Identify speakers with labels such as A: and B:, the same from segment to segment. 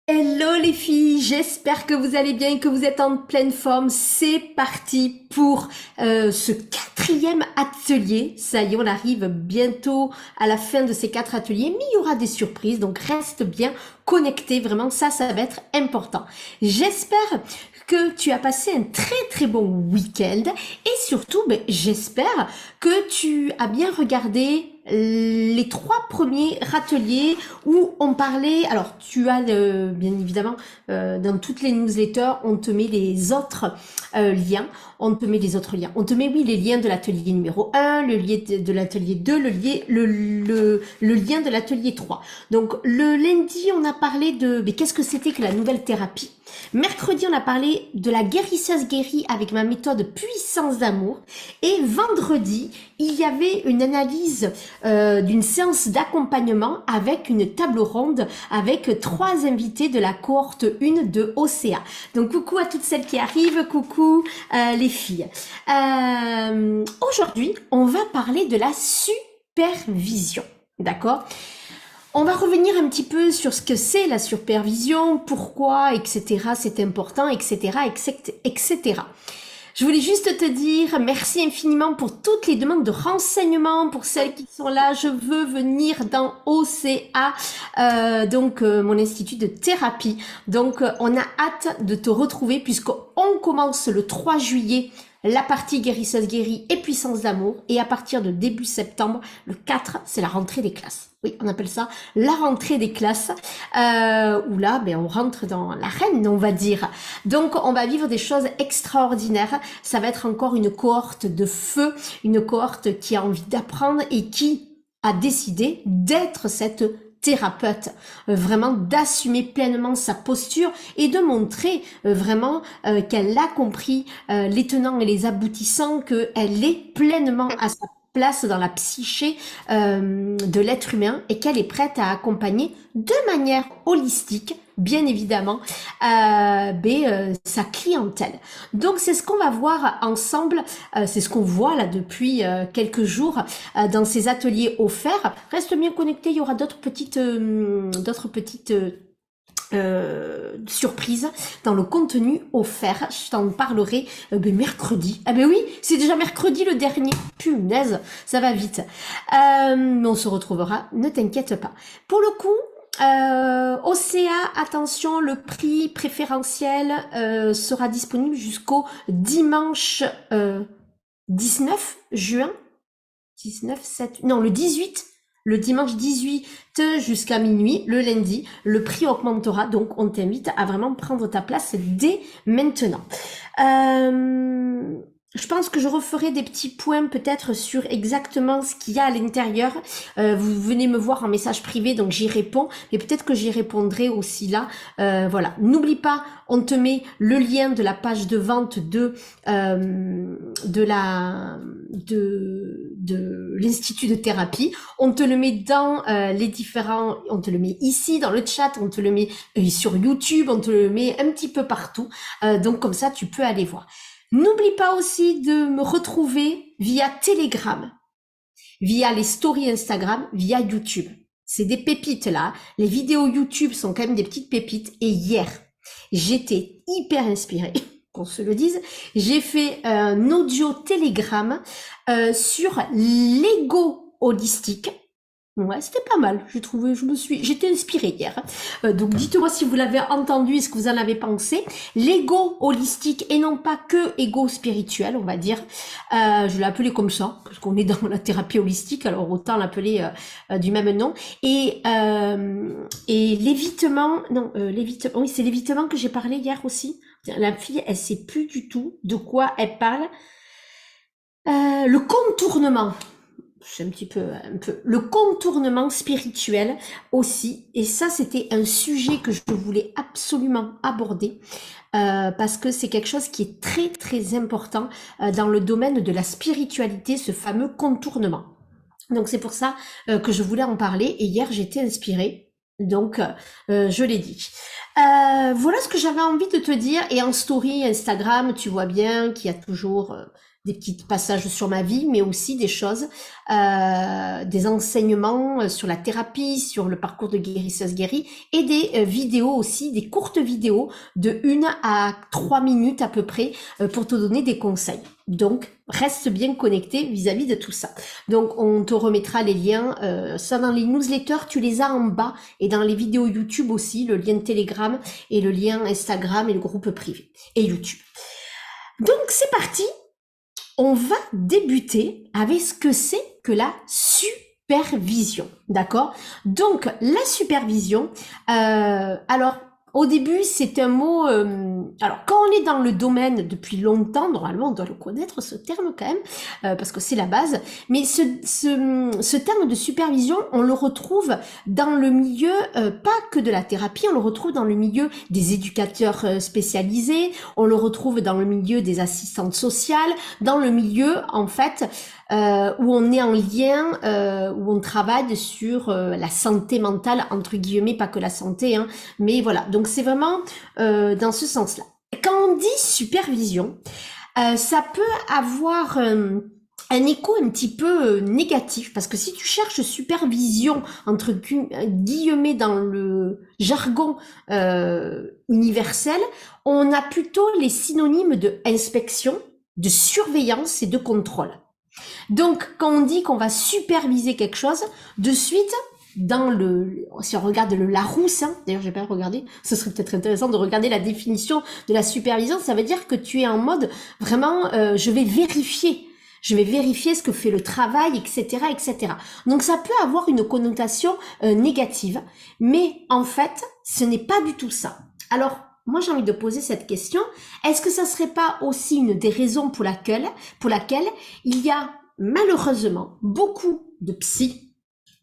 A: Hello les filles, j'espère que vous allez bien et que vous êtes en pleine forme. C'est parti pour ce quatrième atelier. Ça y est, on arrive bientôt à la fin de ces 4 ateliers, mais il y aura des surprises, donc reste bien connecté. Vraiment, ça va être important. J'espère que tu as passé un très très bon week-end et surtout, j'espère que tu as bien regardé les 3 premiers ateliers où on parlait, alors tu as bien évidemment dans toutes les newsletters, on te met les autres liens, on te met les autres liens, on te met oui les liens de l'atelier numéro 1, le lien de l'atelier 2, le lien de l'atelier 3. Donc le lundi, on a parlé de mais qu'est-ce que c'était que la nouvelle thérapie. Mercredi, on a parlé de la guérisseuse guérie avec ma méthode puissance d'amour. Et vendredi, il y avait une analyse d'une séance d'accompagnement avec une table ronde avec 3 invités de la cohorte 1 de OCA. Donc coucou à toutes celles qui arrivent, coucou les filles. Aujourd'hui, on va parler de la supervision. D'accord? On va revenir un petit peu sur ce que c'est la supervision, pourquoi, etc. C'est important, etc., etc. Je voulais juste te dire merci infiniment pour toutes les demandes de renseignements, pour celles qui sont là. Je veux venir dans OCA, mon institut de thérapie. Donc, on a hâte de te retrouver puisqu'on commence le 3 juillet la partie guérisseuse guérie et puissance d'amour. Et à partir de début septembre, le 4, c'est la rentrée des classes. Oui, on appelle ça la rentrée des classes, où là, on rentre dans l'arène, on va dire. Donc, on va vivre des choses extraordinaires. Ça va être encore une cohorte de feu, une cohorte qui a envie d'apprendre et qui a décidé d'être cette thérapeute, vraiment d'assumer pleinement sa posture et de montrer vraiment qu'elle a compris les tenants et les aboutissants, qu'elle est pleinement à sa place dans la psyché de l'être humain et qu'elle est prête à accompagner de manière holistique, bien évidemment, sa clientèle. Donc c'est ce qu'on va voir ensemble, c'est ce qu'on voit là depuis quelques jours dans ces ateliers offerts. Reste bien connecté, il y aura d'autres petites surprise dans le contenu offert. Je t'en parlerai mercredi. Ah ben oui, c'est déjà mercredi le dernier. Punaise, ça va vite. Mais on se retrouvera, ne t'inquiète pas. Pour le coup, OCA, attention, le prix préférentiel sera disponible jusqu'au dimanche 19 juin. 19, 7, non, le dimanche 18 jusqu'à minuit, le lundi, le prix augmentera, donc on t'invite à vraiment prendre ta place dès maintenant. Je pense que je referai des petits points peut-être sur exactement ce qu'il y a à l'intérieur. Vous venez me voir en message privé, donc j'y réponds, mais peut-être que j'y répondrai aussi là. Voilà, n'oublie pas, on te met le lien de la page de vente de l'institut de thérapie. On te le met dans on te le met ici dans le chat, on te le met sur YouTube, on te le met un petit peu partout. Donc comme ça, tu peux aller voir. N'oublie pas aussi de me retrouver via Telegram, via les stories Instagram, via YouTube. C'est des pépites là. Les vidéos YouTube sont quand même des petites pépites. Et hier, j'étais hyper inspirée, qu'on se le dise. J'ai fait un audio Telegram sur l'ego holistique. Ouais, c'était pas mal. J'ai trouvé, j'étais inspirée hier. Donc dites-moi si vous l'avez entendu et ce que vous en avez pensé. L'ego holistique et non pas que ego spirituel, on va dire. Je l'ai appelé comme ça parce qu'on est dans la thérapie holistique, alors autant l'appeler du même nom. Et l'évitement, non, l'évitement, oui, c'est l'évitement que j'ai parlé hier aussi. La fille, elle sait plus du tout de quoi elle parle. Le contournement. C'est un peu le contournement spirituel aussi. Et ça, c'était un sujet que je voulais absolument aborder parce que c'est quelque chose qui est très très important dans le domaine de la spiritualité, ce fameux contournement. Donc c'est pour ça que je voulais en parler. Et hier, j'étais inspirée. Donc, je l'ai dit. Voilà ce que j'avais envie de te dire. Et en story Instagram, tu vois bien qu'il y a toujours des petits passages sur ma vie, mais aussi des choses, des enseignements sur la thérapie, sur le parcours de guérisseuse guérie, et des vidéos aussi, des courtes vidéos de 1 à 3 minutes à peu près, pour te donner des conseils. Donc, reste bien connecté vis-à-vis de tout ça. Donc, on te remettra les liens, ça dans les newsletters, tu les as en bas, et dans les vidéos YouTube aussi, le lien Telegram et le lien Instagram et le groupe privé, et YouTube. Donc, c'est parti. On va débuter avec ce que c'est que la supervision, d'accord? Donc, la supervision, alors, au début, c'est un mot... alors, quand on est dans le domaine depuis longtemps, normalement, on doit le connaître, ce terme quand même, parce que c'est la base. Mais ce terme de supervision, on le retrouve dans le milieu, pas que de la thérapie, on le retrouve dans le milieu des éducateurs spécialisés, on le retrouve dans le milieu des assistantes sociales, dans le milieu, en fait, où on est en lien, où on travaille sur la santé mentale, entre guillemets, pas que la santé, hein, mais voilà. Donc c'est vraiment dans ce sens-là. Quand on dit supervision, ça peut avoir un écho un petit peu négatif, parce que si tu cherches supervision, entre guillemets, dans le jargon universel, on a plutôt les synonymes de inspection, de surveillance et de contrôle. Donc, quand on dit qu'on va superviser quelque chose, de suite, si on regarde le Larousse, hein, d'ailleurs j'ai pas regardé, ce serait peut-être intéressant de regarder la définition de la supervision, ça veut dire que tu es en mode vraiment, je vais vérifier ce que fait le travail, etc., etc. Donc ça peut avoir une connotation négative, mais en fait, ce n'est pas du tout ça. Alors, moi j'ai envie de poser cette question, est-ce que ça serait pas aussi une des raisons pour laquelle il y a malheureusement beaucoup de psys,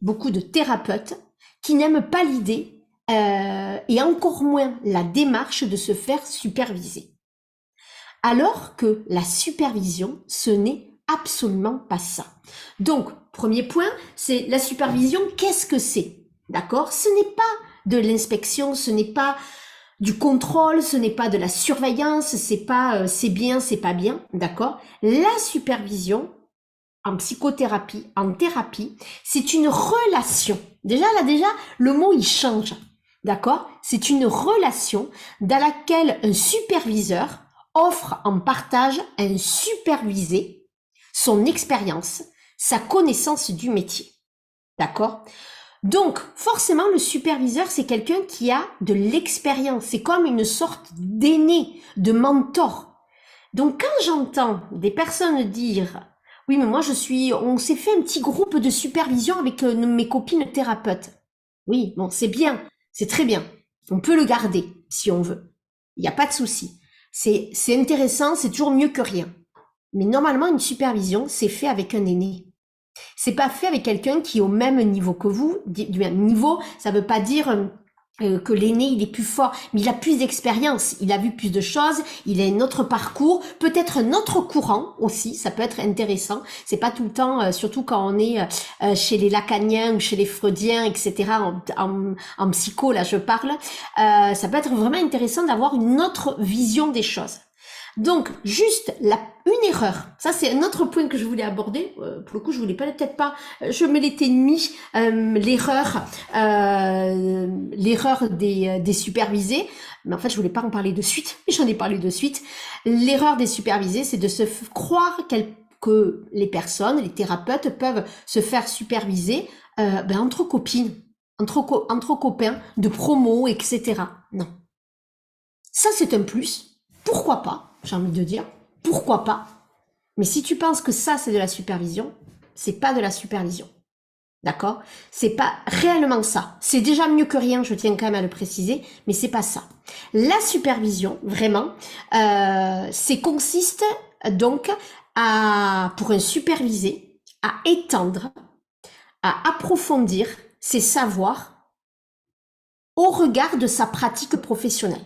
A: beaucoup de thérapeutes qui n'aiment pas l'idée et encore moins la démarche de se faire superviser. Alors que la supervision, ce n'est absolument pas ça. Donc, premier point, c'est la supervision, qu'est-ce que c'est? D'accord? Ce n'est pas de l'inspection, ce n'est pas du contrôle, ce n'est pas de la surveillance, c'est pas c'est bien, c'est pas bien, d'accord? La supervision, en psychothérapie, en thérapie, c'est une relation. Déjà, le mot, il change. D'accord? C'est une relation dans laquelle un superviseur offre en partage à un supervisé son expérience, sa connaissance du métier. D'accord? Donc, forcément, le superviseur, c'est quelqu'un qui a de l'expérience. C'est comme une sorte d'aîné, de mentor. Donc, quand j'entends des personnes dire oui, mais moi on s'est fait un petit groupe de supervision avec mes copines thérapeutes. Oui, bon, c'est bien, c'est très bien. On peut le garder si on veut. Il n'y a pas de souci. C'est intéressant, c'est toujours mieux que rien. Mais normalement, une supervision, c'est fait avec un aîné. C'est pas fait avec quelqu'un qui est au même niveau que vous. Du même niveau, ça veut pas dire que l'aîné il est plus fort, mais il a plus d'expérience, il a vu plus de choses, il a un autre parcours, peut-être un autre courant aussi, ça peut être intéressant. C'est pas tout le temps, surtout quand on est chez les lacaniens ou chez les freudiens, etc. En psycho, là je parle, ça peut être vraiment intéressant d'avoir une autre vision des choses. Donc, juste une erreur. Ça, c'est un autre point que je voulais aborder. Pour le coup, je voulais peut-être pas. Je me l'étais mis l'erreur des supervisés. Mais en fait, je voulais pas en parler de suite. Mais j'en ai parlé de suite. L'erreur des supervisés, c'est de se croire que les personnes, les thérapeutes peuvent se faire superviser entre copines, entre copains, de promo, etc. Non. Ça, c'est un plus. Pourquoi pas? J'ai envie de dire, pourquoi pas? Mais si tu penses que ça, c'est de la supervision, c'est pas de la supervision. D'accord? C'est pas réellement ça. C'est déjà mieux que rien, je tiens quand même à le préciser, mais c'est pas ça. La supervision, vraiment, c'est consiste donc pour un supervisé, à étendre, à approfondir ses savoirs au regard de sa pratique professionnelle.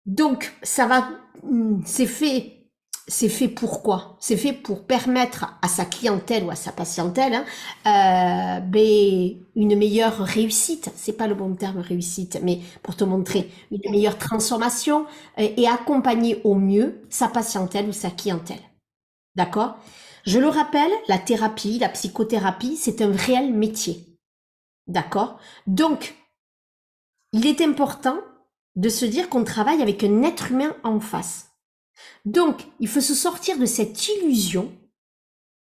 A: Donc, c'est fait c'est fait pour quoi? C'est fait pour permettre à sa clientèle ou à sa patientèle une meilleure réussite. C'est pas le bon terme réussite, mais pour te montrer une meilleure transformation et accompagner au mieux sa patientèle ou sa clientèle. D'accord? Je le rappelle, la thérapie, la psychothérapie, c'est un réel métier. D'accord? Donc, il est important de se dire qu'on travaille avec un être humain en face. Donc, il faut se sortir de cette illusion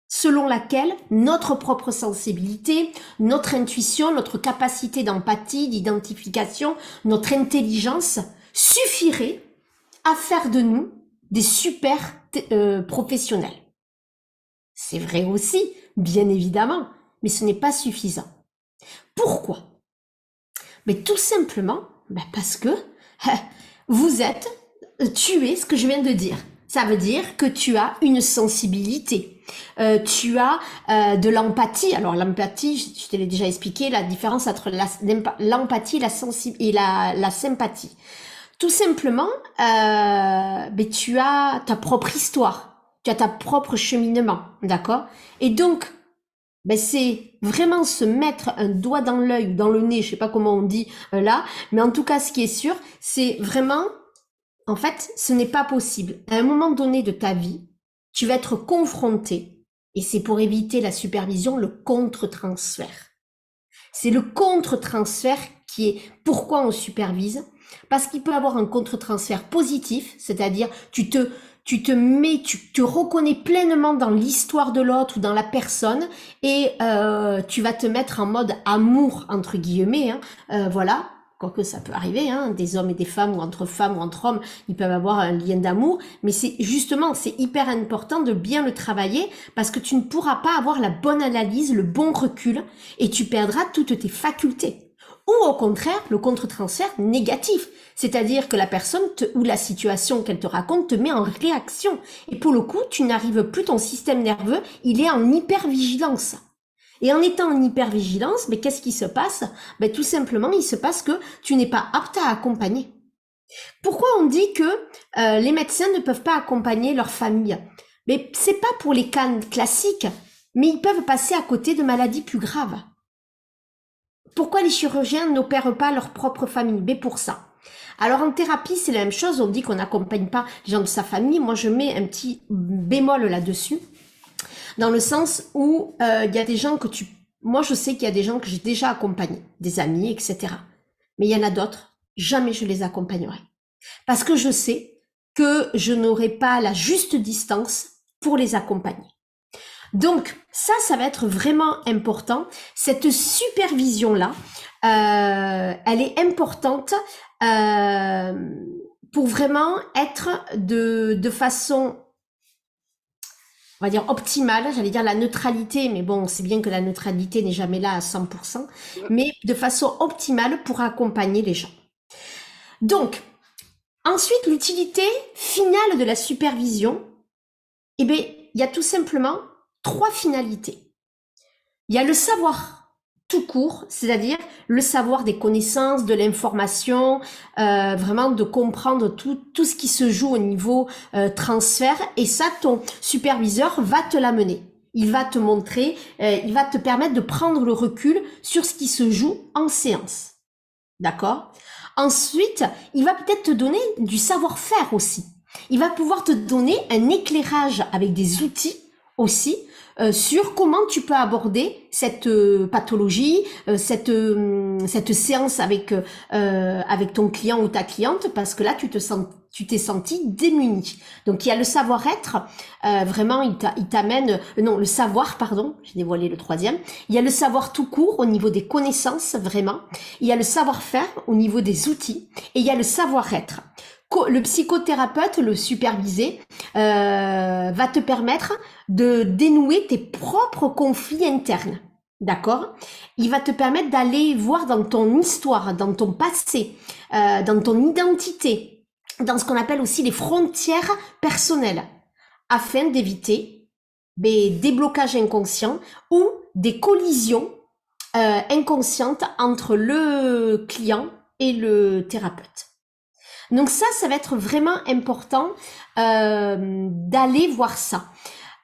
A: selon laquelle notre propre sensibilité, notre intuition, notre capacité d'empathie, d'identification, notre intelligence suffirait à faire de nous des super professionnels. C'est vrai aussi, bien évidemment, mais ce n'est pas suffisant. Pourquoi? Mais tout simplement parce que tu es ce que je viens de dire. Ça veut dire que tu as une sensibilité. Tu as de l'empathie. Alors l'empathie, je te l'ai déjà expliqué, la différence entre l'empathie et la sympathie. Tout simplement, tu as ta propre histoire. Tu as ta propre cheminement, d'accord? Et donc, c'est vraiment se mettre un doigt dans l'œil ou dans le nez, je sais pas comment on dit là, mais en tout cas, ce qui est sûr, c'est vraiment, en fait, ce n'est pas possible. À un moment donné de ta vie, tu vas être confronté, et c'est pour éviter la supervision, le contre-transfert. C'est le contre-transfert qui est pourquoi on supervise, parce qu'il peut avoir un contre-transfert positif, c'est-à-dire tu te reconnais pleinement dans l'histoire de l'autre ou dans la personne et tu vas te mettre en mode amour entre guillemets, voilà. Quoique ça peut arriver, des hommes et des femmes ou entre hommes, ils peuvent avoir un lien d'amour, mais c'est hyper important de bien le travailler parce que tu ne pourras pas avoir la bonne analyse, le bon recul et tu perdras toutes tes facultés. Ou au contraire, le contre-transfert négatif, c'est-à-dire que la personne ou la situation qu'elle te raconte te met en réaction. Et pour le coup, tu n'arrives plus, ton système nerveux, il est en hypervigilance. Et en étant en hypervigilance, qu'est-ce qui se passe? Tout simplement, il se passe que tu n'es pas apte à accompagner. Pourquoi on dit que les médecins ne peuvent pas accompagner leur famille? Mais c'est pas pour les cas classiques, mais ils peuvent passer à côté de maladies plus graves. Pourquoi les chirurgiens n'opèrent pas leur propre famille? Mais pour ça. Alors en thérapie, c'est la même chose, on dit qu'on n'accompagne pas les gens de sa famille. Moi, je mets un petit bémol là-dessus, dans le sens où il y a des gens que moi, je sais qu'il y a des gens que j'ai déjà accompagnés, des amis, etc. Mais il y en a d'autres, jamais je les accompagnerai. Parce que je sais que je n'aurai pas la juste distance pour les accompagner. Donc ça va être vraiment important. Cette supervision-là, elle est importante pour vraiment être de façon, on va dire optimale, j'allais dire la neutralité, mais bon, c'est bien que la neutralité n'est jamais là à 100%, mais de façon optimale pour accompagner les gens. Donc, ensuite, l'utilité finale de la supervision, il y a tout simplement 3 finalités. Il y a le savoir tout court, c'est-à-dire le savoir des connaissances, de l'information, vraiment de comprendre tout ce qui se joue au niveau transfert, et ça, ton superviseur va te l'amener. Il va te montrer, il va te permettre de prendre le recul sur ce qui se joue en séance. D'accord? Ensuite, il va peut-être te donner du savoir-faire aussi. Il va pouvoir te donner un éclairage avec des outils aussi sur comment tu peux aborder cette pathologie, cette séance avec ton client ou ta cliente, parce que là tu t'es senti démuni. Donc il y a le savoir-être, vraiment il t'amène, non le savoir pardon, j'ai dévoilé le 3e. Il y a le savoir tout court au niveau des connaissances vraiment. Il y a le savoir-faire au niveau des outils et il y a le savoir-être. Le psychothérapeute, le supervisé, va te permettre de dénouer tes propres conflits internes. D'accord? Il va te permettre d'aller voir dans ton histoire, dans ton passé, dans ton identité, dans ce qu'on appelle aussi les frontières personnelles, afin d'éviter des déblocages inconscients ou des collisions inconscientes entre le client et le thérapeute. Donc ça va être vraiment important d'aller voir ça.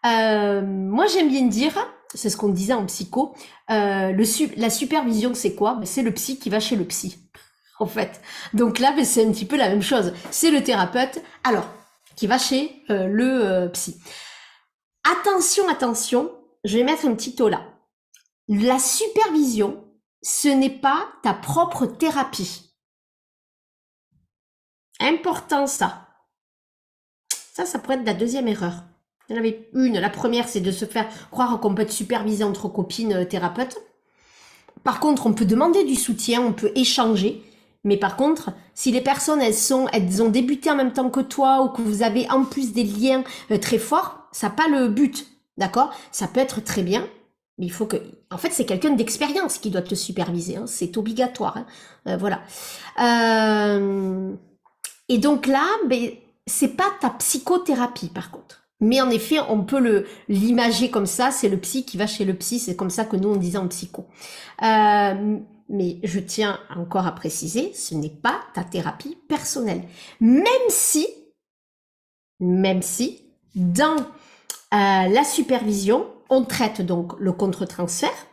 A: Moi, j'aime bien dire, c'est ce qu'on disait en psycho, la supervision, c'est quoi? Ben, c'est le psy qui va chez le psy, en fait. Donc là, ben, c'est un petit peu la même chose. C'est le thérapeute, alors, qui va chez le psy. Attention, attention, je vais mettre un petit taux là. La supervision, ce n'est pas ta propre thérapie. Important ça. Ça pourrait être la deuxième erreur. Il y en avait une. La première, c'est de se faire croire qu'on peut être supervisé entre copines thérapeutes. Par contre, on peut demander du soutien, on peut échanger. Mais par contre, si les personnes, elles ont débuté en même temps que toi ou que vous avez en plus des liens très forts, ça n'a pas le but. D'accord? Ça peut être très bien. Mais il faut que... En fait, c'est quelqu'un d'expérience qui doit te superviser. Hein. C'est obligatoire. Hein. Voilà. Et donc là, ben, c'est pas ta psychothérapie par contre. Mais en effet, on peut l'imager comme ça, c'est le psy qui va chez le psy, c'est comme ça que nous on disait en psycho. Mais je tiens encore à préciser, ce n'est pas ta thérapie personnelle. Même si, dans la supervision, on traite donc le contre-transfert,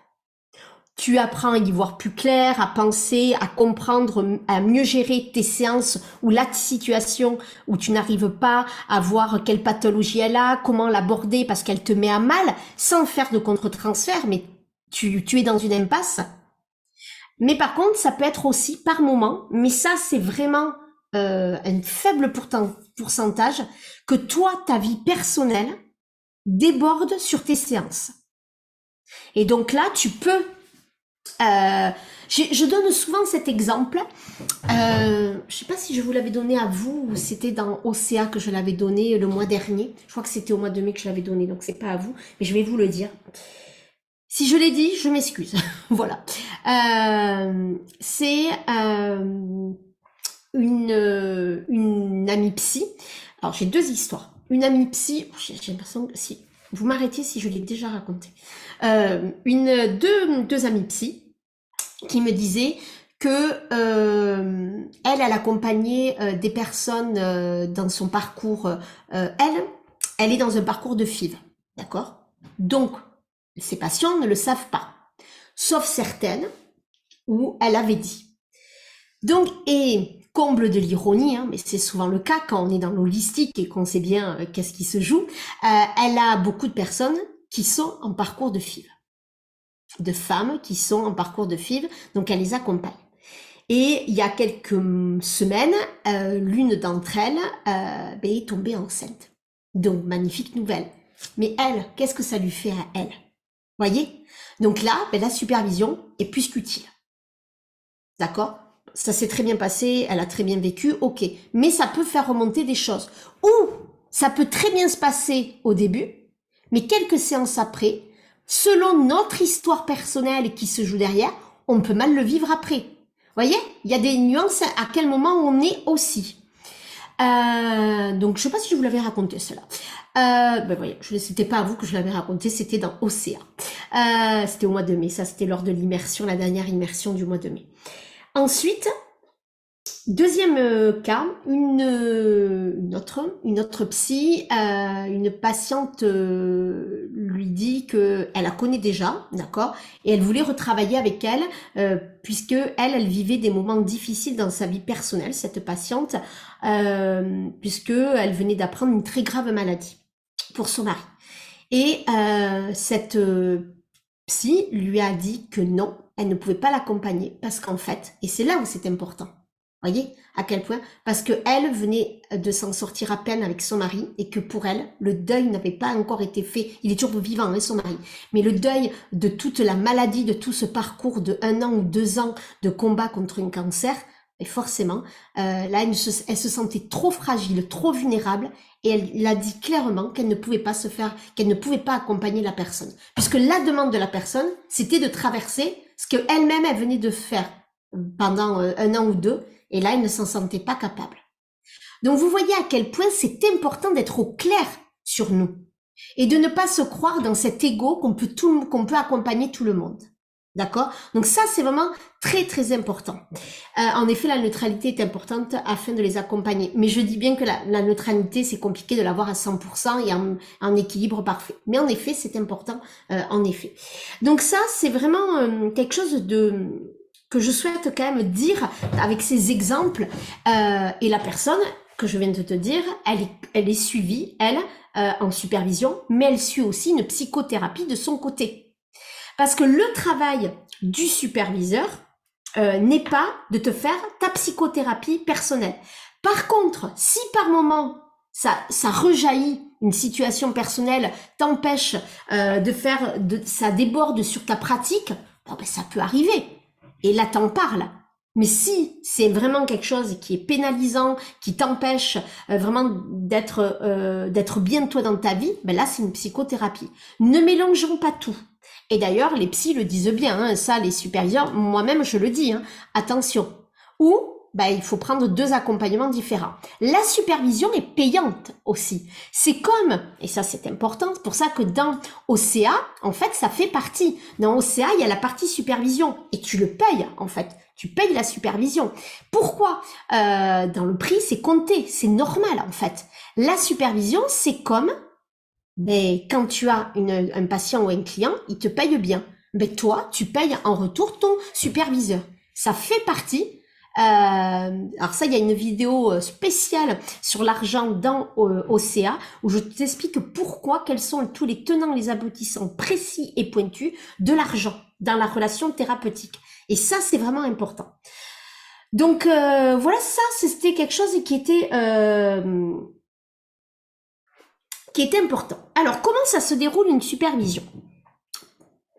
A: tu apprends à y voir plus clair, à penser, à comprendre, à mieux gérer tes séances ou la situation où tu n'arrives pas à voir quelle pathologie elle a, comment l'aborder parce qu'elle te met à mal, sans faire de contre-transfert, mais tu es dans une impasse. Mais par contre, ça peut être aussi par moment, mais ça c'est vraiment un faible pourcentage, que toi, ta vie personnelle déborde sur tes séances. Et donc là, tu peux... je donne souvent cet exemple. Je sais pas si je vous l'avais donné à vous ou c'était dans OCA que je l'avais donné le mois dernier. Je crois que c'était au mois de mai que je l'avais donné, donc c'est pas à vous, mais je vais vous le dire. Si je l'ai dit, je m'excuse. Voilà. C'est une amie psy. Alors j'ai deux histoires. Une amie psy, j'ai l'impression que si vous m'arrêtez si je l'ai déjà raconté. Deux amies psy qui me disait que elle accompagnait des personnes dans son parcours. Elle est dans un parcours de FIV, d'accord? Donc, ses patients ne le savent pas, sauf certaines où elle avait dit. Donc, et comble de l'ironie, hein, mais c'est souvent le cas quand on est dans l'holistique et qu'on sait bien qu'est-ce qui se joue, elle a beaucoup de personnes qui sont en parcours de FIV. De femmes qui sont en parcours de FIV, donc elle les accompagne. Et il y a quelques semaines, l'une d'entre elles est tombée enceinte. Donc, magnifique nouvelle. Mais elle, qu'est-ce que ça lui fait à elle? Voyez? Donc là, la supervision est plus qu'utile. D'accord? Ça s'est très bien passé, elle a très bien vécu, ok. Mais ça peut faire remonter des choses. Ou ça peut très bien se passer au début, mais quelques séances après, selon notre histoire personnelle qui se joue derrière, on peut mal le vivre après. Voyez, il y a des nuances à quel moment on est aussi. Donc, je sais pas si je vous l'avais raconté cela. Voyez, c'était pas à vous que je l'avais raconté, c'était dans OCA. C'était au mois de mai, ça c'était lors de l'immersion, la dernière immersion du mois de mai. Ensuite, deuxième cas, une autre psy, une patiente lui dit que elle la connaît déjà, d'accord, et elle voulait retravailler avec elle puisque elle vivait des moments difficiles dans sa vie personnelle, cette patiente, puisque elle venait d'apprendre une très grave maladie pour son mari. Et cette psy lui a dit que non, elle ne pouvait pas l'accompagner parce qu'en fait, et c'est là où c'est important. Voyez à quel point? Parce que elle venait de s'en sortir à peine avec son mari et que pour elle, le deuil n'avait pas encore été fait. Il est toujours vivant, hein, son mari. Mais le deuil de toute la maladie, de tout ce parcours de 1 an ou 2 ans de combat contre un cancer, et forcément, là, elle se sentait trop fragile, trop vulnérable, et elle a dit clairement qu'elle ne pouvait pas qu'elle ne pouvait pas accompagner la personne. Puisque la demande de la personne, c'était de traverser ce qu'elle-même, elle venait de faire pendant 1 an ou 2, et là, elle ne s'en sentait pas capable. Donc, vous voyez à quel point c'est important d'être au clair sur nous et de ne pas se croire dans cet ego qu'on peut accompagner tout le monde. D'accord? Donc ça, c'est vraiment très très important. En effet, la neutralité est importante afin de les accompagner. Mais je dis bien que la neutralité, c'est compliqué de l'avoir à 100% et en équilibre parfait. Mais en effet, c'est important, en effet. Donc ça, c'est vraiment quelque chose que je souhaite quand même dire avec ces exemples. Et la personne que je viens de te dire, elle est suivie, elle, en supervision, mais elle suit aussi une psychothérapie de son côté. Parce que le travail du superviseur n'est pas de te faire ta psychothérapie personnelle. Par contre, si par moment ça rejaillit, une situation personnelle t'empêche ça déborde sur ta pratique, bon ben ça peut arriver. Et là t'en parles. Mais si c'est vraiment quelque chose qui est pénalisant, qui t'empêche vraiment d'être bien toi dans ta vie, ben là c'est une psychothérapie. Ne mélangeons pas tout. Et d'ailleurs, les psys le disent bien, hein, ça, les superviseurs, moi-même je le dis, hein, attention. Ou, bah, il faut prendre deux accompagnements différents. La supervision est payante aussi. C'est comme, et ça c'est important, c'est pour ça que dans OCA, en fait, ça fait partie. Dans OCA, il y a la partie supervision, et tu le payes, en fait. Tu payes la supervision. Pourquoi dans le prix, c'est compté, c'est normal, en fait. La supervision, c'est comme mais quand tu as un patient ou un client, il te paye bien. Mais toi, tu payes en retour ton superviseur. Ça fait partie. Alors ça, il y a une vidéo spéciale sur l'argent dans OCA où je t'explique pourquoi, quels sont tous les tenants, les aboutissants précis et pointus de l'argent dans la relation thérapeutique. Et ça, c'est vraiment important. Donc voilà, ça, c'était quelque chose qui était important. Alors, comment ça se déroule une supervision?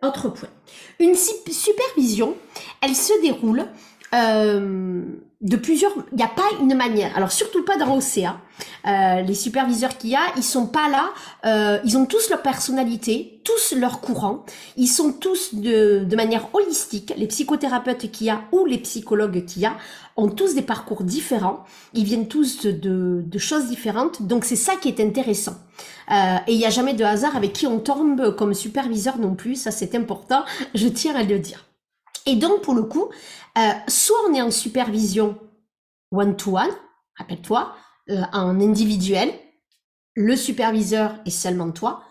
A: Autre point. Une supervision, elle se déroule de plusieurs... Il n'y a pas une manière. Alors, surtout pas dans OCA. Les superviseurs qu'il y a, ils sont pas là. Ils ont tous leur personnalité, tous leur courant. Ils sont tous de manière holistique. Les psychothérapeutes qu'il y a ou les psychologues qu'il y a ont tous des parcours différents. Ils viennent tous de choses différentes. Donc, c'est ça qui est intéressant. Et il n'y a jamais de hasard avec qui on tombe comme superviseur non plus. Ça, c'est important. Je tiens à le dire. Et donc, pour le coup, soit on est en supervision one-to-one, rappelle-toi, en individuel, le superviseur est seulement toi,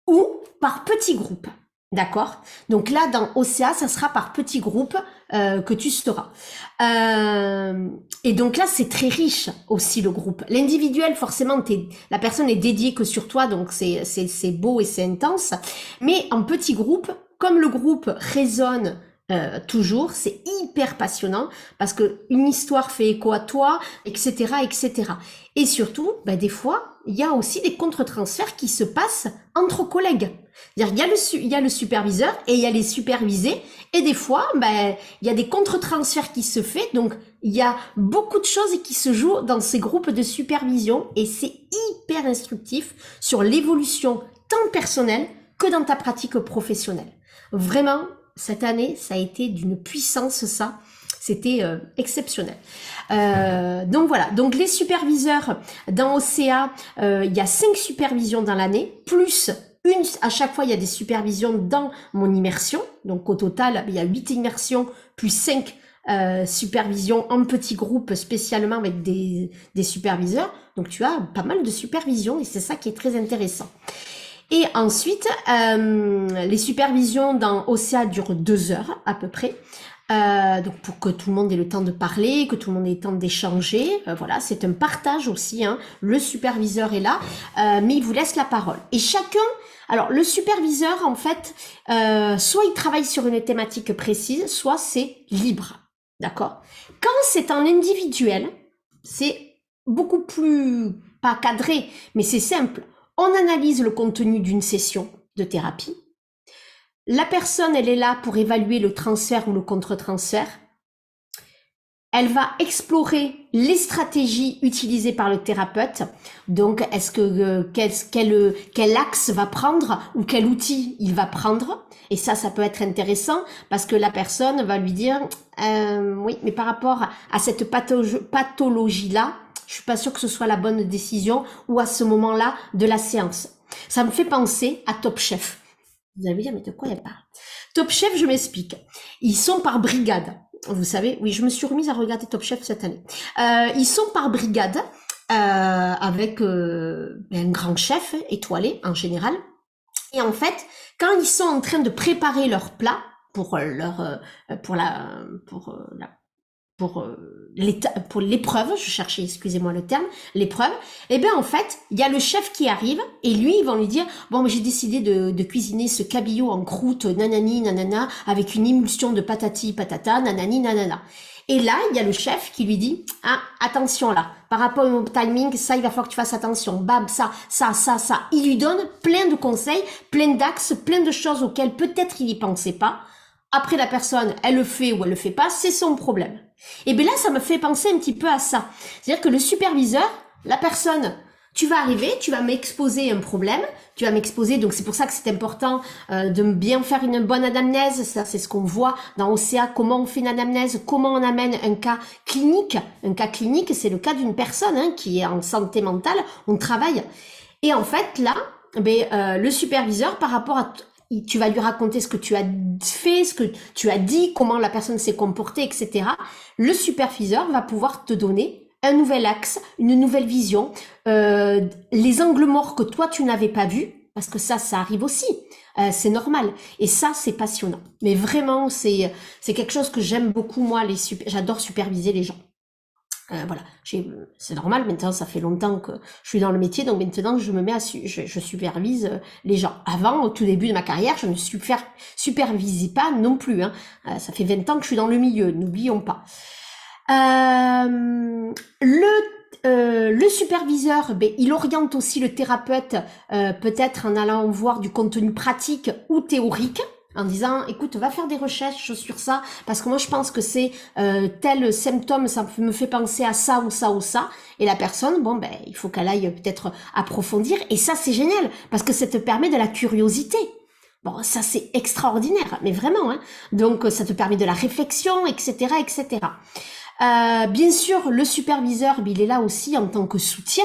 A: ou par petits groupes. D'accord? Donc là, dans OCA, ça sera par petits groupes que tu seras. Et donc là, c'est très riche aussi le groupe. L'individuel, forcément, la personne est dédiée que sur toi, donc c'est beau et c'est intense. Mais en petit groupe, comme le groupe résonne toujours, c'est hyper passionnant parce que une histoire fait écho à toi, etc., etc. Et surtout, ben, des fois, il y a aussi des contre-transferts qui se passent entre collègues. C'est-à-dire, il y a le superviseur et il y a les supervisés. Et des fois, ben, il y a des contre-transferts qui se font. Donc, il y a beaucoup de choses qui se jouent dans ces groupes de supervision. Et c'est hyper instructif sur l'évolution tant personnelle que dans ta pratique professionnelle. Vraiment, cette année, ça a été d'une puissance, ça. C'était exceptionnel. Donc voilà, donc les superviseurs dans OCA, il y a 5 supervisions dans l'année, plus à chaque fois il y a des supervisions dans mon immersion. Donc au total, il y a 8 immersions plus 5 supervisions en petits groupes spécialement avec des superviseurs. Donc tu as pas mal de supervisions et c'est ça qui est très intéressant. Et ensuite, les supervisions dans OCA durent 2 heures à peu près. Donc pour que tout le monde ait le temps de parler, que tout le monde ait le temps d'échanger, voilà, c'est un partage aussi. Hein. Le superviseur est là, mais il vous laisse la parole. Et chacun, alors le superviseur en fait, soit il travaille sur une thématique précise, soit c'est libre, d'accord. Quand c'est en individuel, c'est beaucoup plus pas cadré, mais c'est simple. On analyse le contenu d'une session de thérapie. La personne, elle est là pour évaluer le transfert ou le contre-transfert. Elle va explorer les stratégies utilisées par le thérapeute. Donc, est-ce que quel axe va prendre ou quel outil il va prendre? Et ça peut être intéressant parce que la personne va lui dire oui, mais par rapport à cette pathologie-là, je suis pas sûre que ce soit la bonne décision ou à ce moment-là de la séance. Ça me fait penser à Top Chef. Vous allez me dire, mais de quoi elle parle? Top Chef, je m'explique. Ils sont par brigade. Vous savez, oui, je me suis remise à regarder Top Chef cette année. Ils sont par brigade avec un grand chef étoilé en général. Et en fait, quand ils sont en train de préparer leur plat pour pour l'épreuve, je cherchais, excusez-moi le terme, l'épreuve, et bien en fait, il y a le chef qui arrive, et lui, ils vont lui dire, bon, mais j'ai décidé de cuisiner ce cabillaud en croûte, nanani, nanana, avec une émulsion de patati, patata, nanani, nanana. Et là, il y a le chef qui lui dit, ah, attention là, par rapport au timing, ça, il va falloir que tu fasses attention, bam, ça. Il lui donne plein de conseils, plein d'axes, plein de choses auxquelles peut-être il y pensait pas. Après, la personne, elle le fait ou elle le fait pas, c'est son problème. Et bien là, ça me fait penser un petit peu à ça. C'est-à-dire que le superviseur, la personne, tu vas arriver, tu vas m'exposer un problème, tu vas m'exposer, donc c'est pour ça que c'est important de bien faire une bonne anamnèse, ça c'est ce qu'on voit dans OCA, comment on fait une anamnèse, comment on amène un cas clinique. Un cas clinique, c'est le cas d'une personne qui est en santé mentale, on travaille. Et en fait, là, le superviseur, par rapport à tu vas lui raconter ce que tu as fait, ce que tu as dit, comment la personne s'est comportée, etc. Le superviseur va pouvoir te donner un nouvel axe, une nouvelle vision, les angles morts que toi tu n'avais pas vus, parce que ça arrive aussi, c'est normal. Et ça, c'est passionnant. Mais vraiment, c'est quelque chose que j'aime beaucoup, moi, j'adore superviser les gens. Voilà, c'est normal, maintenant ça fait longtemps que je suis dans le métier, donc maintenant je me mets je supervise les gens. Avant, au tout début de ma carrière, je ne supervisais pas non plus. Ça fait 20 ans que je suis dans le milieu, n'oublions pas. Le superviseur, il oriente aussi le thérapeute, peut-être en allant voir du contenu pratique ou théorique, en disant, écoute, va faire des recherches sur ça, parce que moi je pense que c'est tel symptôme, ça me fait penser à ça ou ça ou ça, et la personne, il faut qu'elle aille peut-être approfondir, et ça c'est génial, parce que ça te permet de la curiosité. Bon, ça c'est extraordinaire, mais vraiment, donc ça te permet de la réflexion, etc., etc. Bien sûr, le superviseur, il est là aussi en tant que soutien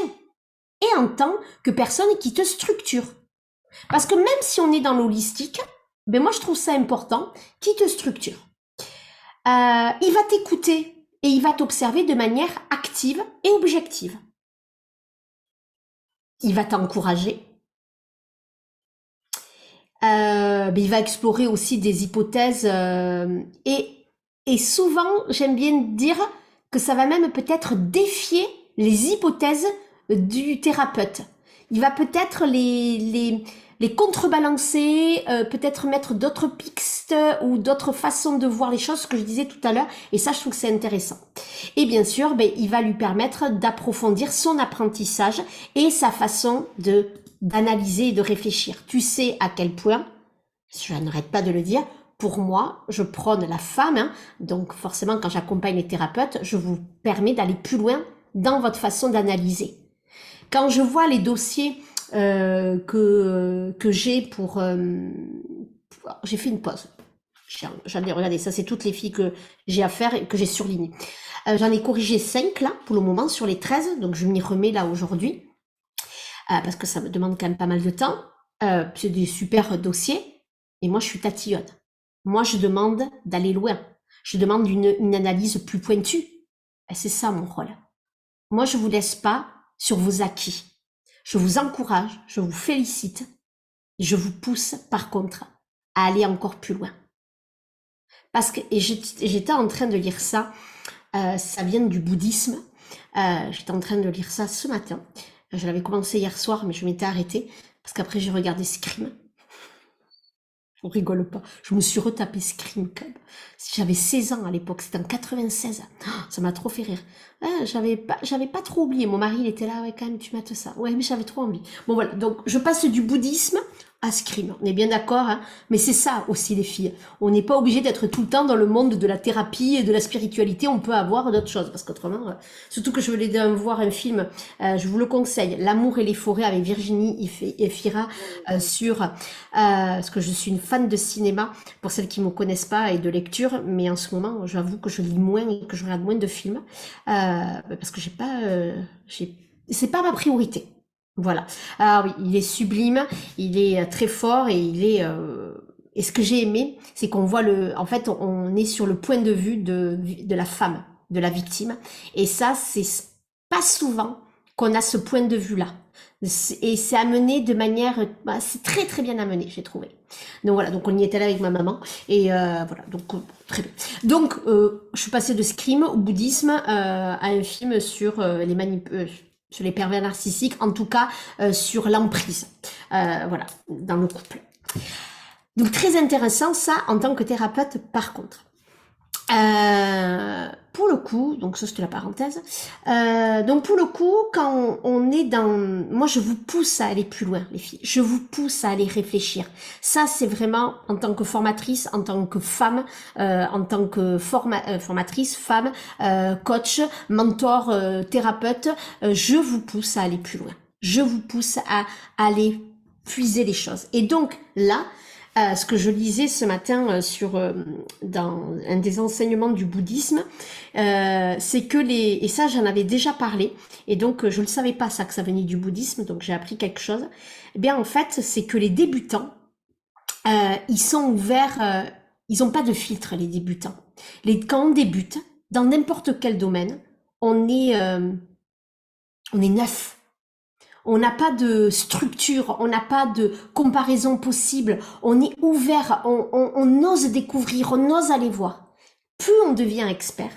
A: et en tant que personne qui te structure. Parce que même si on est dans l'holistique, moi je trouve ça important, qui te structure. Il va t'écouter et il va t'observer de manière active et objective. Il va t'encourager. Il va explorer aussi des hypothèses et souvent, j'aime bien dire que ça va même peut-être défier les hypothèses du thérapeute. Il va peut-être les contrebalancer, peut-être mettre d'autres pistes ou d'autres façons de voir les choses, ce que je disais tout à l'heure, et ça, je trouve que c'est intéressant. Et bien sûr, il va lui permettre d'approfondir son apprentissage et sa façon d'analyser et de réfléchir. Tu sais à quel point, je n'arrête pas de le dire, pour moi, je prône la femme, donc forcément quand j'accompagne les thérapeutes, je vous permets d'aller plus loin dans votre façon d'analyser. Quand je vois les dossiers que j'ai j'ai fait une pause. J'en ai regardé, ça c'est toutes les filles que j'ai à faire et que j'ai surlignées. J'en ai corrigé 5 là pour le moment sur les 13, donc je m'y remets là aujourd'hui parce que ça me demande quand même pas mal de temps. C'est des super dossiers et moi je suis tatillonne. Moi, je demande d'aller loin. Je demande une analyse plus pointue. Et c'est ça mon rôle. Moi, je vous laisse pas sur vos acquis. Je vous encourage, je vous félicite. Et je vous pousse, par contre, à aller encore plus loin. Parce que, et j'étais en train de lire ça, ça vient du bouddhisme. J'étais en train de lire ça ce matin. Je l'avais commencé hier soir, mais je m'étais arrêtée. Parce qu'après, j'ai regardé Scream. On rigole pas. Je me suis retapé Scream quand même. J'avais 16 ans à l'époque, c'était en 96. Oh, ça m'a trop fait rire. J'avais pas trop oublié. Mon mari, il était là, ouais, quand même, tu mates ça. Ouais, mais j'avais trop envie. Bon, voilà. Donc, je passe du bouddhisme à Scream. On est bien d'accord, mais c'est ça aussi, les filles. On n'est pas obligé d'être tout le temps dans le monde de la thérapie et de la spiritualité. On peut avoir d'autres choses. Parce qu'autrement, surtout que je voulais voir un film, je vous le conseille, L'amour et les forêts avec Virginie Efira parce que je suis une fan de cinéma, pour celles qui me connaissent pas, et de lecture, mais en ce moment, j'avoue que je lis moins et que je regarde moins de films, parce que c'est pas ma priorité. Voilà. Ah oui, il est sublime, il est très fort et il est et ce que j'ai aimé, c'est qu'on voit en fait, on est sur le point de vue de la femme, de la victime. Et ça, c'est pas souvent qu'on a ce point de vue-là. Et c'est amené de manière, bah, c'est très très bien amené, j'ai trouvé. Donc voilà, donc on y était là avec ma maman et voilà, donc très bien. Donc je suis passée de Scream au bouddhisme à un film sur sur les pervers narcissiques, en tout cas sur l'emprise, voilà, dans le couple. Donc très intéressant ça en tant que thérapeute par contre. Pour le coup, donc ça c'était la parenthèse. Donc pour le coup, quand on est dans, moi je vous pousse à aller plus loin, les filles. Je vous pousse à aller réfléchir. Ça c'est vraiment en tant que formatrice, en tant que femme, en tant que formatrice, femme, coach, mentor, thérapeute, je vous pousse à aller plus loin. Je vous pousse à aller puiser les choses. Et donc là, ce que je lisais ce matin dans un des enseignements du bouddhisme, c'est que et ça j'en avais déjà parlé, et donc je ne savais pas ça que ça venait du bouddhisme, donc j'ai appris quelque chose. Eh bien en fait, c'est que les débutants, ils sont ouverts, ils n'ont pas de filtre les débutants. Quand on débute, dans n'importe quel domaine, on est neuf. On n'a pas de structure, on n'a pas de comparaison possible, on est ouvert, on ose découvrir, on ose aller voir. Plus on devient expert,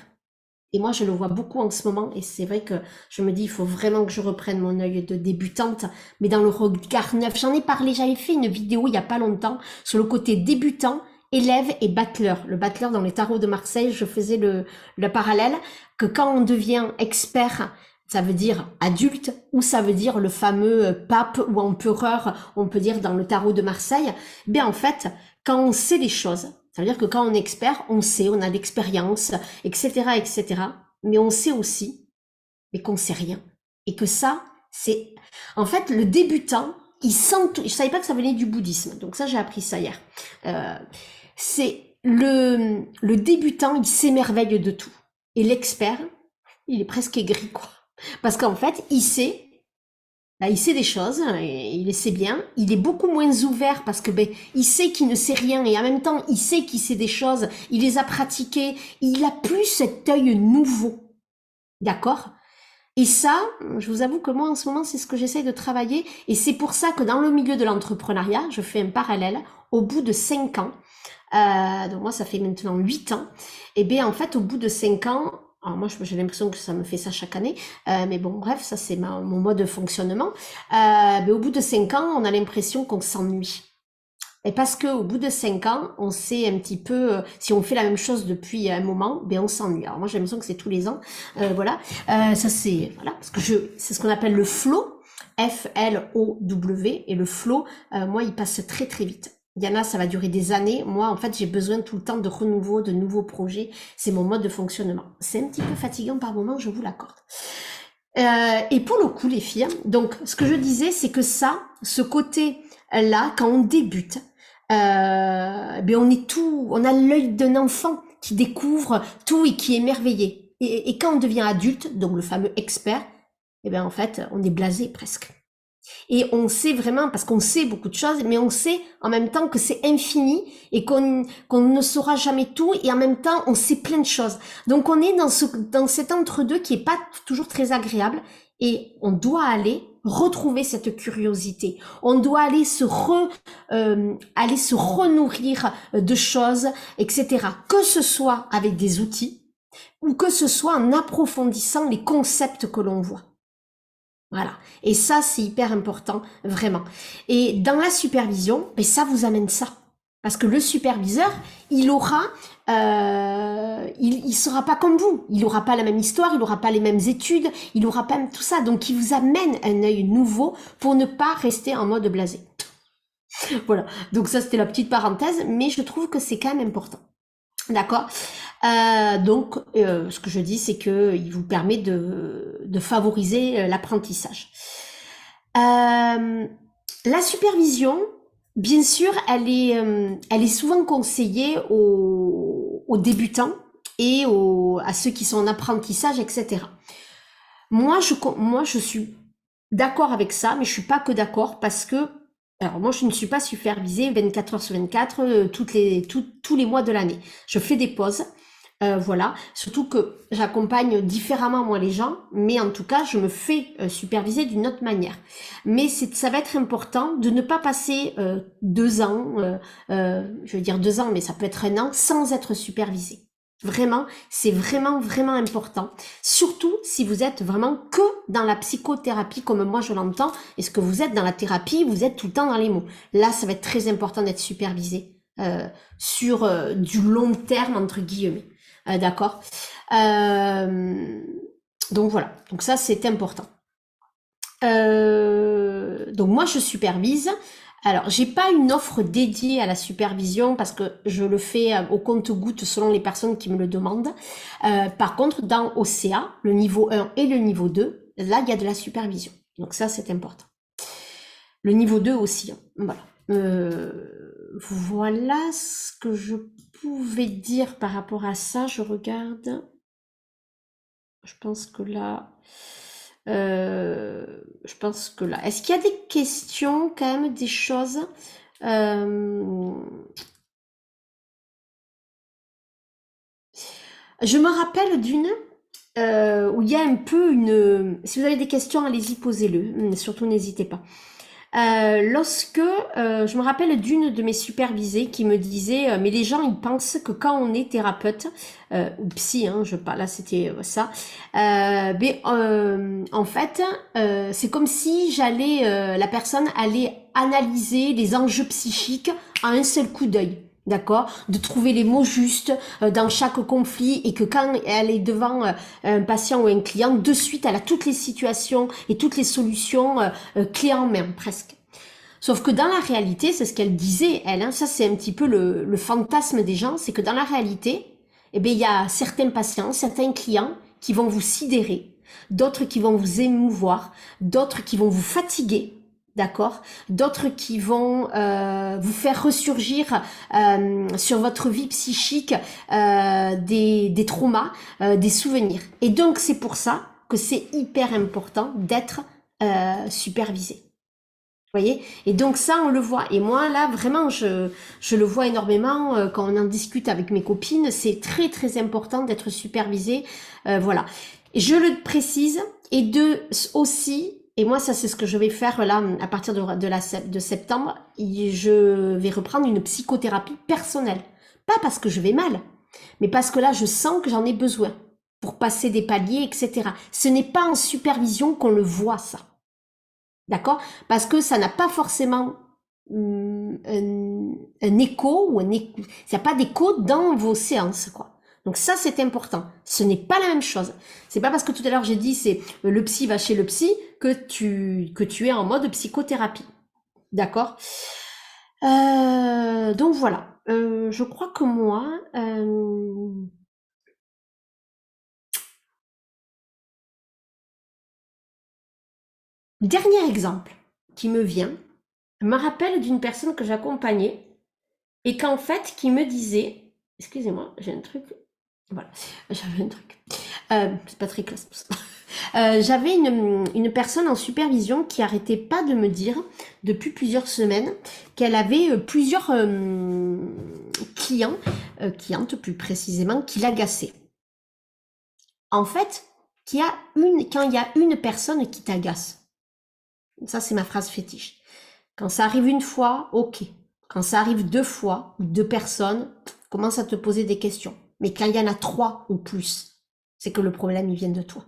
A: et moi je le vois beaucoup en ce moment, et c'est vrai que je me dis il faut vraiment que je reprenne mon œil de débutante, mais dans le regard neuf. J'en ai parlé, j'avais fait une vidéo il y a pas longtemps sur le côté débutant, élève et battleur. Le battleur dans les tarots de Marseille, je faisais le parallèle que quand on devient expert, ça veut dire adulte, ou ça veut dire le fameux pape ou empereur, on peut dire dans le tarot de Marseille. Bien en fait, quand on sait les choses, ça veut dire que quand on est expert, on sait, on a l'expérience, etc., etc. Mais on sait aussi, mais qu'on sait rien. Et que ça, c'est... En fait, le débutant, il sent tout. Je savais pas que ça venait du bouddhisme, donc ça, j'ai appris ça hier. C'est le débutant, il s'émerveille de tout. Et l'expert, il est presque aigri, quoi. Parce qu'en fait, il sait des choses, il les sait bien, il est beaucoup moins ouvert parce que il sait qu'il ne sait rien et en même temps, il sait qu'il sait des choses, il les a pratiquées, il a plus cet œil nouveau. D'accord? Et ça, je vous avoue que moi, en ce moment, c'est ce que j'essaye de travailler et c'est pour ça que dans le milieu de l'entrepreneuriat, je fais un parallèle au bout de 5 ans. Donc moi, ça fait maintenant 8 ans. Et bien, en fait, au bout de 5 ans, alors moi, j'ai l'impression que ça me fait ça chaque année, mais bon, bref, ça c'est mon mode de fonctionnement. Mais au bout de 5 ans, on a l'impression qu'on s'ennuie. Et parce que au bout de 5 ans, on sait un petit peu, si on fait la même chose depuis un moment, ben on s'ennuie. Alors moi, j'ai l'impression que c'est tous les ans, voilà. Ça c'est voilà, parce que c'est ce qu'on appelle le flow, F-L-O-W, et le flow, moi, il passe très très vite. Il y en a, ça va durer des années. Moi, en fait, j'ai besoin tout le temps de renouveau, de nouveaux projets. C'est mon mode de fonctionnement. C'est un petit peu fatigant par moment, je vous l'accorde. Et pour le coup, les filles, donc, ce que je disais, c'est que ça, ce côté-là, quand on débute, ben on a l'œil d'un enfant qui découvre tout et qui est émerveillé. Et quand on devient adulte, donc le fameux expert, eh ben en fait, on est blasé presque. Et on sait vraiment, parce qu'on sait beaucoup de choses, mais on sait en même temps que c'est infini et qu'on ne saura jamais tout, et en même temps on sait plein de choses. Donc on est dans cet entre-deux qui est pas toujours très agréable, et on doit aller retrouver cette curiosité. On doit aller aller se renourrir de choses, etc. Que ce soit avec des outils ou que ce soit en approfondissant les concepts que l'on voit. Voilà. Et ça, c'est hyper important, vraiment. Et dans la supervision, ben ça vous amène ça. Parce que le superviseur, il aura, il sera pas comme vous. Il aura pas la même histoire, il aura pas les mêmes études, il aura pas tout ça. Donc, il vous amène un œil nouveau pour ne pas rester en mode blasé. Voilà. Donc ça, c'était la petite parenthèse, mais je trouve que c'est quand même important. D'accord. Donc, ce que je dis, c'est que il vous permet de favoriser l'apprentissage. La supervision, bien sûr, elle est souvent conseillée aux débutants et à ceux qui sont en apprentissage, etc. Moi, je suis d'accord avec ça, mais je suis pas que d'accord parce que Alors moi, je ne suis pas supervisée 24 heures sur 24, tous les mois de l'année. Je fais des pauses, voilà. Surtout que j'accompagne différemment moi les gens, mais en tout cas, je me fais superviser d'une autre manière. Mais ça va être important de ne pas passer 2 ans, je veux dire 2 ans, mais ça peut être un an, sans être supervisé. Vraiment, c'est vraiment, vraiment important. Surtout si vous êtes vraiment que dans la psychothérapie, comme moi je l'entends, et ce que vous êtes dans la thérapie, vous êtes tout le temps dans les mots. Là, ça va être très important d'être supervisé sur du long terme, entre guillemets. D'accord. Euh, donc voilà, donc ça c'est important. Donc moi je supervise. Alors j'ai pas une offre dédiée à la supervision parce que je le fais au compte-gouttes selon les personnes qui me le demandent. Par contre dans OCA, le niveau 1 et le niveau 2, là il y a de la supervision. Donc ça c'est important. Le niveau 2 aussi, hein. Voilà. Voilà ce que je pouvais dire par rapport à ça. Je regarde. Je pense que là, je pense que là. Est-ce qu'il y a des questions quand même, des choses Je me rappelle d'une où il y a un peu une. Si vous avez des questions, allez-y, posez-le. Surtout, n'hésitez pas. Lorsque je me rappelle d'une de mes supervisées qui me disait mais les gens ils pensent que quand on est thérapeute ou psy hein, je parle là c'était ça mais en fait c'est comme si la personne allait analyser les enjeux psychiques à un seul coup d'œil. D'accord, de trouver les mots justes dans chaque conflit et que quand elle est devant un patient ou un client, de suite elle a toutes les situations et toutes les solutions clé en main presque. Sauf que dans la réalité, c'est ce qu'elle disait, elle, hein, ça c'est un petit peu le fantasme des gens, c'est que dans la réalité, eh bien, il y a certains patients, certains clients qui vont vous sidérer, d'autres qui vont vous émouvoir, d'autres qui vont vous fatiguer, d'accord, d'autres qui vont vous faire ressurgir sur votre vie psychique des traumas, des souvenirs. Et donc c'est pour ça que c'est hyper important d'être supervisé. Vous voyez? Et donc ça, on le voit. Et moi, là, vraiment, je le vois énormément quand on en discute avec mes copines. C'est très, très important d'être supervisé. Voilà. Et je le précise. Et aussi, et moi, ça, c'est ce que je vais faire là, à partir de septembre. Je vais reprendre une psychothérapie personnelle. Pas parce que je vais mal, mais parce que là, je sens que j'en ai besoin pour passer des paliers, etc. Ce n'est pas en supervision qu'on le voit, ça. D'accord? Parce que ça n'a pas forcément un écho ou il n'y a pas d'écho dans vos séances, quoi. Donc ça, c'est important. Ce n'est pas la même chose. C'est pas parce que tout à l'heure j'ai dit c'est le psy va chez le psy que tu es en mode psychothérapie. D'accord? Donc voilà. Je crois que moi, dernier exemple qui me vient, me rappelle d'une personne que j'accompagnais et qu'en fait, qui me disait, excusez-moi, j'ai un truc, voilà, j'avais un truc, c'est pas très classe tout ça. J'avais une personne en supervision qui arrêtait pas de me dire depuis plusieurs semaines qu'elle avait plusieurs clientes plus précisément, qui l'agaçaient. En fait, quand il y a une personne qui t'agace, ça c'est ma phrase fétiche. Quand ça arrive une fois, ok. Quand ça arrive 2 fois, 2 personnes, commence à te poser des questions. Mais quand il y en a 3 ou plus, c'est que le problème, il vient de toi.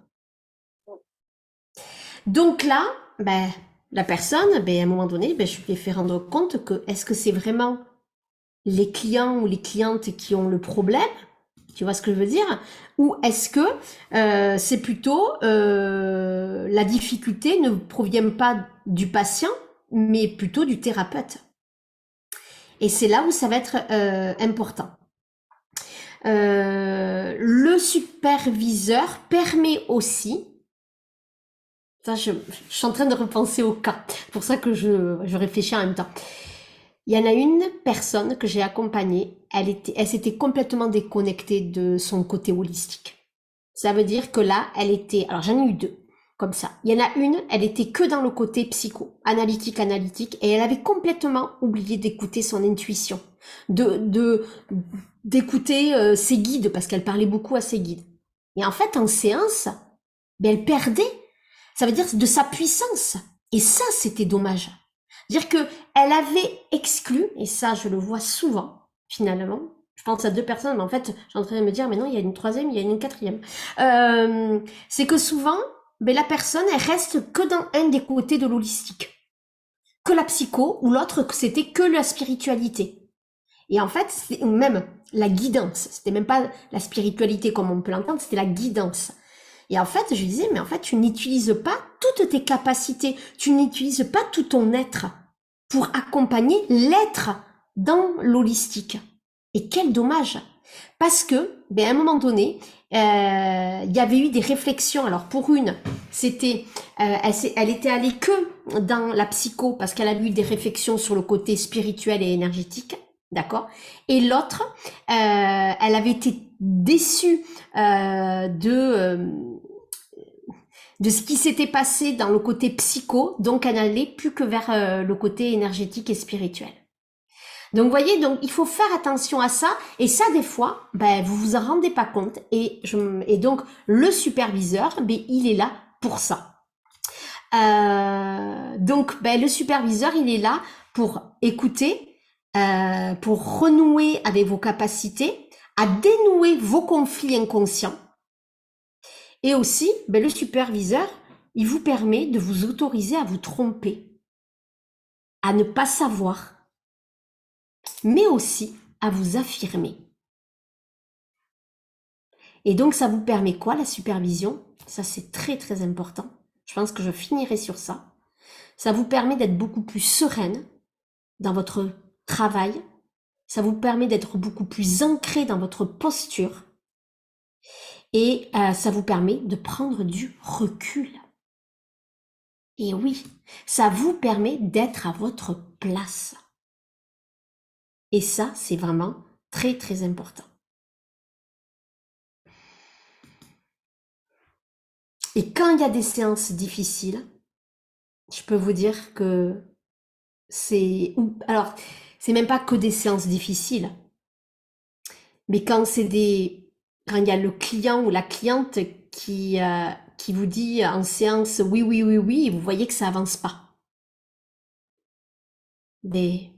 A: Donc là, ben, la personne, ben, à un moment donné, ben, je lui ai fait rendre compte que est-ce que c'est vraiment les clients ou les clientes qui ont le problème? Tu vois ce que je veux dire? Ou est-ce que c'est plutôt la difficulté ne provient pas du patient, mais plutôt du thérapeute? Et c'est là où ça va être important. Le superviseur permet aussi, ça je suis en train de repenser au cas, c'est pour ça que je réfléchis en même temps. Il y en a une personne que j'ai accompagnée, elle s'était complètement déconnectée de son côté holistique. Ça veut dire que là, alors j'en ai eu 2. comme ça. Il y en a une, elle était que dans le côté analytique, et elle avait complètement oublié d'écouter son intuition, d'écouter ses guides, parce qu'elle parlait beaucoup à ses guides. Et en fait, en séance, ben, elle perdait, ça veut dire de sa puissance. Et ça, c'était dommage. Dire que elle avait exclu, et ça, je le vois souvent, finalement. Je pense à deux personnes, mais en fait, j'ai en train de me dire, mais non, il y a une troisième, il y a une quatrième. C'est que souvent, ben, la personne, elle reste que dans un des côtés de l'holistique. Que la psycho, ou l'autre, c'était que la spiritualité. Et en fait, même la guidance. C'était même pas la spiritualité comme on peut l'entendre, c'était la guidance. Et en fait, je lui disais, mais en fait, tu n'utilises pas toutes tes capacités, tu n'utilises pas tout ton être pour accompagner l'être dans l'holistique. Et quel dommage! Parce que, ben, à un moment donné, il y avait eu des réflexions. Alors pour une, c'était, elle était allée que dans la psycho parce qu'elle a eu des réflexions sur le côté spirituel et énergétique, d'accord. Et l'autre, elle avait été déçue de ce qui s'était passé dans le côté psycho, donc elle n'allait plus que vers le côté énergétique et spirituel. Donc, vous voyez, donc il faut faire attention à ça. Et ça, des fois, ben, vous vous en rendez pas compte. Et donc, le superviseur, ben, il est là pour ça. Donc, ben, le superviseur, il est là pour écouter, pour renouer avec vos capacités, à dénouer vos conflits inconscients. Et aussi, ben, le superviseur, il vous permet de vous autoriser à vous tromper, à ne pas savoir, mais aussi à vous affirmer. Et donc, ça vous permet quoi, la supervision? Ça, c'est très, très important. Je pense que je finirai sur ça. Ça vous permet d'être beaucoup plus sereine dans votre travail. Ça vous permet d'être beaucoup plus ancré dans votre posture. Et ça vous permet de prendre du recul. Et oui, ça vous permet d'être à votre place. Et ça, c'est vraiment très, très important. Et quand il y a des séances difficiles, je peux vous dire que alors, c'est même pas que des séances difficiles, mais quand il y a le client ou la cliente qui vous dit en séance oui, oui, oui, oui, et vous voyez que ça avance pas. Mais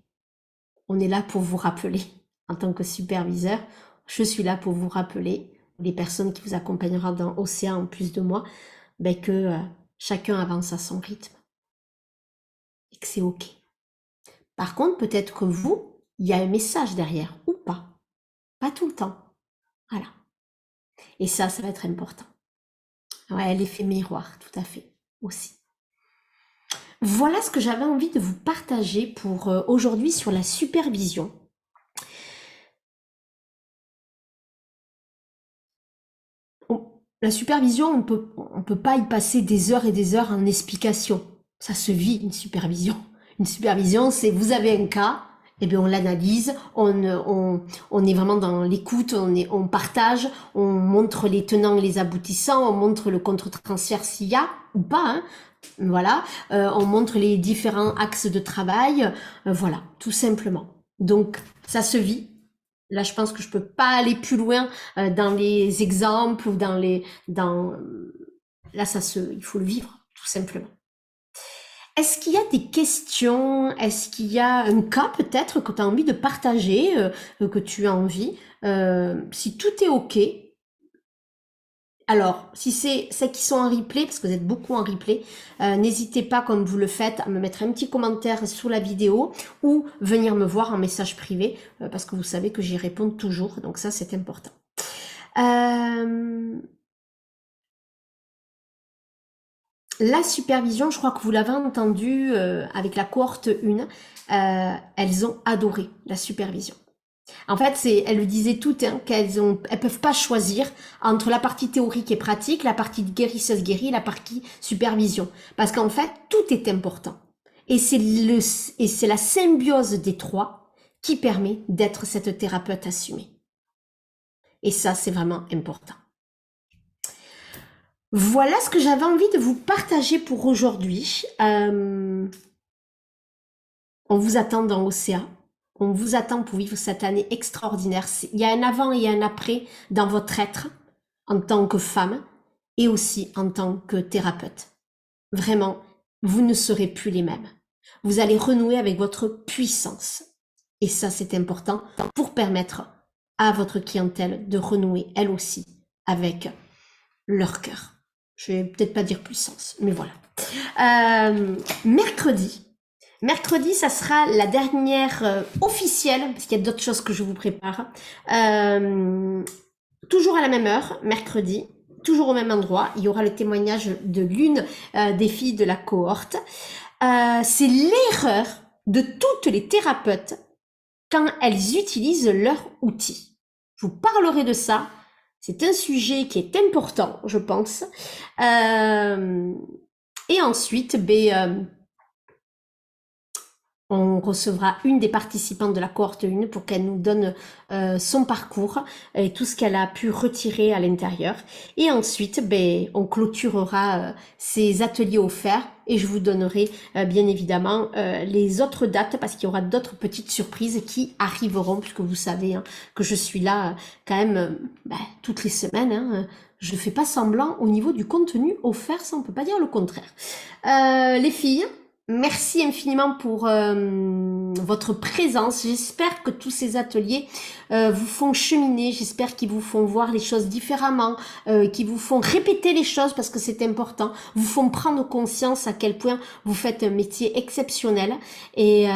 A: on est là pour vous rappeler, en tant que superviseur, je suis là pour vous rappeler, les personnes qui vous accompagneront dans Océan en plus de moi, ben que chacun avance à son rythme et que c'est ok. Par contre, peut-être que vous, il y a un message derrière ou pas. Pas tout le temps. Voilà. Et ça va être important. Ouais, l'effet miroir, tout à fait, aussi. Voilà ce que j'avais envie de vous partager pour aujourd'hui sur la supervision. La supervision, on peut pas y passer des heures et des heures en explication. Ça se vit, une supervision. Une supervision, c'est vous avez un cas, et bien on l'analyse, on est vraiment dans l'écoute, on partage, on montre les tenants et les aboutissants, on montre le contre-transfert s'il y a ou pas, hein. Voilà, on montre les différents axes de travail, voilà, tout simplement. Donc ça se vit. Là, je pense que je peux pas aller plus loin dans les exemples ou là, il faut le vivre, tout simplement. Est-ce qu'il y a des questions? Est-ce qu'il y a un cas peut-être que tu as envie de partager, que tu as envie? Si tout est OK, alors, si c'est celles qui sont en replay, parce que vous êtes beaucoup en replay, n'hésitez pas, comme vous le faites, à me mettre un petit commentaire sous la vidéo ou venir me voir en message privé, parce que vous savez que j'y réponds toujours, donc ça, c'est important. La supervision, je crois que vous l'avez entendu avec la cohorte 1, elles ont adoré la supervision. En fait, elle le disait toutes, hein, elles peuvent pas choisir entre la partie théorique et pratique, la partie guérisseuse guérie, la partie supervision. Parce qu'en fait, tout est important. Et c'est la symbiose des trois qui permet d'être cette thérapeute assumée. Et ça, c'est vraiment important. Voilà ce que j'avais envie de vous partager pour aujourd'hui. On vous attend dans Océan. On vous attend pour vivre cette année extraordinaire. Il y a un avant et un après dans votre être en tant que femme et aussi en tant que thérapeute. Vraiment, vous ne serez plus les mêmes. Vous allez renouer avec votre puissance. Et ça, c'est important pour permettre à votre clientèle de renouer elle aussi avec leur cœur. Je vais peut-être pas dire puissance, mais voilà. Mercredi, ça sera la dernière officielle, parce qu'il y a d'autres choses que je vous prépare. Toujours à la même heure, mercredi, toujours au même endroit. Il y aura le témoignage de l'une des filles de la cohorte. C'est l'erreur de toutes les thérapeutes quand elles utilisent leur outil. Je vous parlerai de ça. C'est un sujet qui est important, je pense. Et ensuite, on recevra une des participantes de la cohorte 1 pour qu'elle nous donne son parcours et tout ce qu'elle a pu retirer à l'intérieur. Et ensuite, on clôturera ces ateliers offerts et je vous donnerai bien évidemment les autres dates parce qu'il y aura d'autres petites surprises qui arriveront puisque vous savez que je suis là quand même toutes les semaines. Je fais pas semblant au niveau du contenu offert, ça on peut pas dire le contraire. Les filles, merci infiniment pour votre présence. J'espère que tous ces ateliers vous font cheminer. J'espère qu'ils vous font voir les choses différemment, qu'ils vous font répéter les choses parce que c'est important. Vous font prendre conscience à quel point vous faites un métier exceptionnel et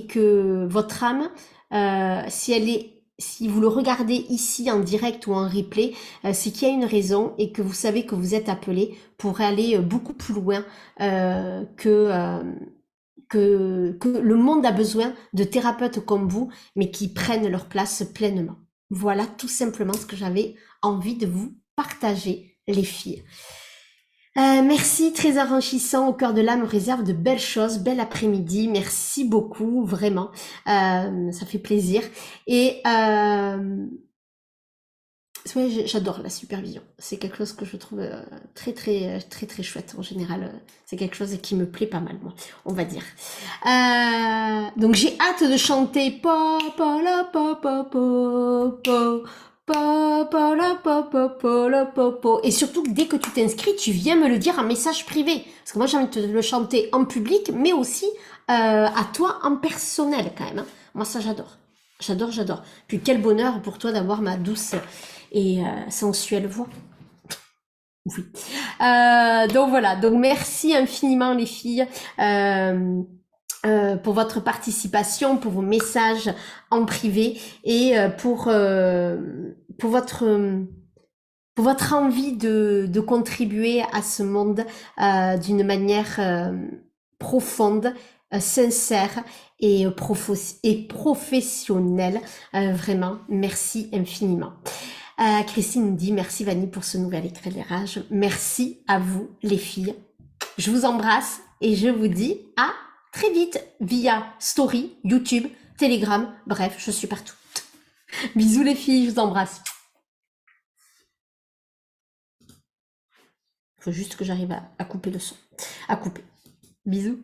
A: que votre âme, si vous le regardez ici en direct ou en replay, c'est qu'il y a une raison et que vous savez que vous êtes appelé pour aller beaucoup plus loin que le monde a besoin de thérapeutes comme vous, mais qui prennent leur place pleinement. Voilà tout simplement ce que j'avais envie de vous partager, les filles. Merci, très enrichissant, au cœur de l'âme, réserve de belles choses, bel après-midi, merci beaucoup, vraiment, ça fait plaisir. Et ouais, j'adore la supervision. C'est quelque chose que je trouve très très très très chouette en général. C'est quelque chose qui me plaît pas mal, moi, on va dire. Donc j'ai hâte de chanter pa pa la pa pa pa pa pa la pa pa pa la pa pa. Et surtout dès que tu t'inscris, tu viens me le dire en message privé. Parce que moi j'ai envie de te le chanter en public, mais aussi à toi en personnel quand même. Moi ça j'adore. J'adore. Puis quel bonheur pour toi d'avoir ma douce et sensuelle voix. Oui. Donc voilà, donc merci infiniment les filles pour votre participation, pour vos messages en privé et pour votre envie de contribuer à ce monde d'une manière profonde, sincère et professionnelle. Vraiment, merci infiniment. Christine nous dit merci Vanny pour ce nouvel éclairage. Merci à vous les filles. Je vous embrasse et je vous dis à très vite via Story, YouTube, Telegram, bref, je suis partout. Bisous les filles, je vous embrasse. Il faut juste que j'arrive à couper le son. À couper. Bisous.